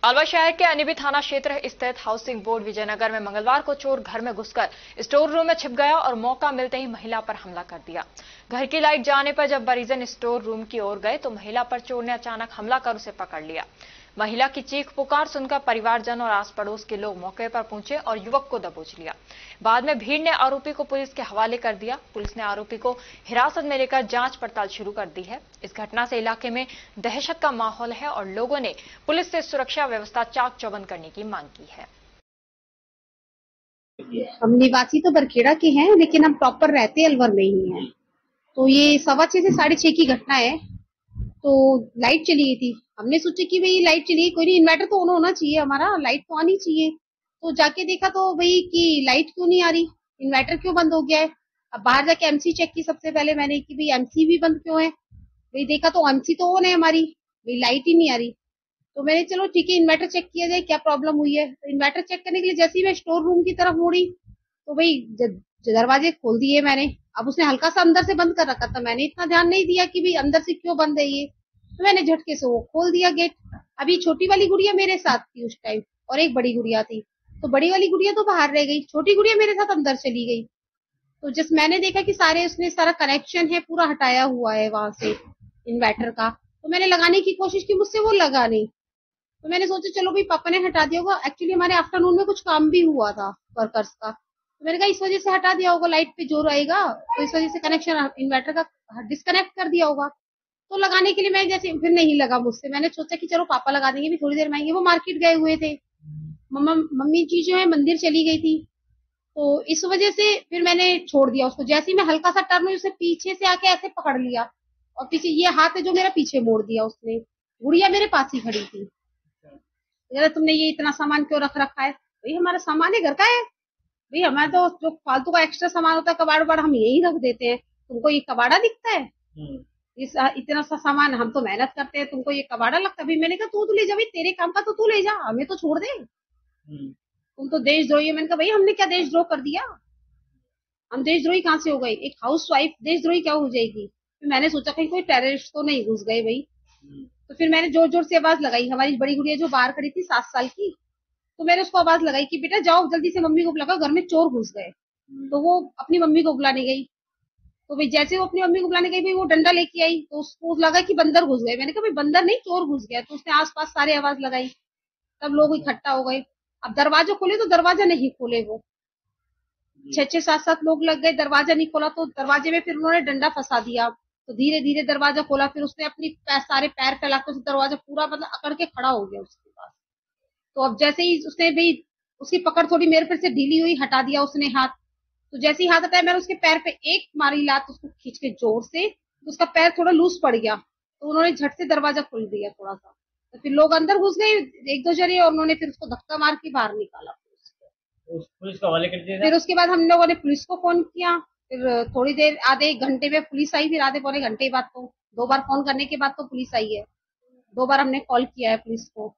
अलवर शहर के अनिबी थाना क्षेत्र स्थित हाउसिंग बोर्ड विजयनगर में मंगलवार को चोर घर में घुसकर स्टोर रूम में छिप गया और मौका मिलते ही महिला पर हमला कर दिया। घर की लाइट जाने पर जब परिजन स्टोर रूम की ओर गए तो महिला पर चोर ने अचानक हमला कर उसे पकड़ लिया। महिला की चीख पुकार सुनकर परिवारजन और आस पड़ोस के लोग मौके पर पहुंचे और युवक को दबोच लिया। बाद में भीड़ ने आरोपी को पुलिस के हवाले कर दिया। पुलिस ने आरोपी को हिरासत में लेकर जांच पड़ताल शुरू कर दी है। इस घटना से इलाके में दहशत का माहौल है और लोगों ने पुलिस से सुरक्षा व्यवस्था चाक चौबंद करने की मांग की है। हम निवासी तो बरखेड़ा के हैं, लेकिन हम प्रॉपर रहते अलवर में ही हैं। तो ये 6:15 से 6:30 की घटना है। तो लाइट चली गई थी। हमने सोचा कि भाई लाइट चली गई, कोई नहीं, इन्वर्टर तो ऑन होना चाहिए, हमारा लाइट तो आनी चाहिए। तो जाके देखा तो भाई कि लाइट क्यों नहीं आ रही, इन्वर्टर क्यों बंद हो गया है। अब बाहर जाके एमसी चेक की सबसे पहले मैंने कि भाई एमसी भी बंद क्यों है। भाई देखा तो एमसी तो ऑन है हमारी, भाई लाइट ही नहीं आ रही। तो मैंने चलो ठीक है इन्वर्टर चेक किया जाए क्या प्रॉब्लम हुई है। तो इन्वर्टर चेक करने के लिए जैसे ही मैं स्टोर रूम की तरफ मुड़ी तो भाई दरवाजे खोल दिए मैंने। अब उसने हल्का सा अंदर से बंद कर रखा था, मैंने इतना ध्यान नहीं दिया कि भाई अंदर से क्यों बंद है ये। तो मैंने झटके से वो खोल दिया गेट। अभी छोटी वाली गुड़िया मेरे साथ थी उस टाइम और एक बड़ी गुड़िया थी। तो बड़ी वाली गुड़िया तो बाहर रह गई, छोटी गुड़िया मेरे साथ अंदर चली गई। तो जब मैंने देखा कि उसने सारा कनेक्शन है पूरा हटाया हुआ है वहां से इन्वर्टर का, तो मैंने लगाने की कोशिश की, मुझसे वो लगा नहीं। तो मैंने सोचा चलो भाई पापा ने हटा दिया होगा। एक्चुअली हमारे आफ्टरनून में कुछ काम भी हुआ था वर्कर्स का, तो मैंने कहा इस वजह से हटा दिया होगा, लाइट पे जोर आएगा तो इस वजह से कनेक्शन इन्वर्टर का डिस्कनेक्ट कर दिया होगा। तो लगाने के लिए मैं जैसे फिर नहीं लगा मुझसे, मैंने सोचा कि चलो पापा लगा देंगे, भी थोड़ी देर में आएंगे। वो मार्केट गए हुए थे, मम्मी जी जो है मंदिर चली गई थी। तो इस वजह से फिर मैंने छोड़ दिया उसको। जैसे ही मैं हल्का सा टर्न हुई, उसे पीछे से आके ऐसे पकड़ लिया और पीछे ये हाथ है जो मेरा पीछे मोड़ दिया उसने। गुड़िया मेरे पास ही खड़ी थी। तुमने ये इतना सामान क्यों रख रखा है। भाई हमारा सामान है, घर का है भाई, हमारा तो जो फालतू का एक्स्ट्रा सामान होता है कबाड़ वबाड़ हम यही रख देते हैं, तुमको ये कबाड़ा दिखता है। इस इतना सा सामान हम तो मेहनत करते हैं, तुमको ये कबाड़ा लगता है। भाई मैंने कहा तू ले जा भाई, तेरे काम का तो तू ले जा, हमें तो छोड़ दे, तुम तो देशद्रोही है। मैंने कहा भाई हमने क्या देशद्रोह कर दिया, हम देशद्रोही कहाँ से हो गए, एक हाउस वाइफ देशद्रोही क्या हो जाएगी। फिर मैंने सोचा कहीं कोई टेररिस्ट तो नहीं घुस गए भाई। तो फिर मैंने जोर जोर से आवाज लगाई। हमारी बड़ी गुड़िया जो बाहर खड़ी थी 7 साल की, तो मैंने उसको आवाज लगाई कि बेटा जाओ जल्दी से मम्मी को बुलाओ, घर में चोर घुस गए। तो वो अपनी मम्मी को बुलाने गई। तो भाई जैसे वो अपनी मम्मी को बुलाने गई, भाई वो डंडा लेके आई तो उसको लगा कि बंदर घुस गए। मैंने कहा भाई बंदर नहीं चोर घुस गया। तो उसने आसपास सारे आवाज लगाई, तब लोग इकट्ठा हो गए। अब दरवाजा खोले तो दरवाजा नहीं खोले, वो 6-6 7-7 लोग लग गए, दरवाजा नहीं खोला। तो दरवाजे में फिर उन्होंने डंडा फंसा दिया। तो धीरे धीरे दरवाजा खोला, फिर उसने अपनी सारे पैर फैला के दरवाजा पूरा मतलब अकड़ के खड़ा हो गया उसके पास। तो अब जैसे ही उसने भाई उसकी पकड़ थोड़ी मेरे पर से ढीली हुई, हटा दिया उसने हाथ। तो जैसे ही हाथ हटाया मैंने उसके पैर पे एक मारी लात उसको खींच के जोर से, तो उसका पैर थोड़ा लूज पड़ गया। तो उन्होंने झट से दरवाजा खोल दिया थोड़ा सा। तो फिर लोग अंदर घुस गए 1-2 जने और उन्होंने फिर उसको धक्का मार के बाहर निकाला। पुलिस को हवाले कर दिया। फिर उसके बाद हम लोगों ने पुलिस को फोन किया। फिर थोड़ी देर आधे 1 घंटे में पुलिस आई। फिर आधे पौने घंटे बाद तो 2 बार फोन करने के बाद तो पुलिस आई है। 2 बार हमने कॉल किया है पुलिस को।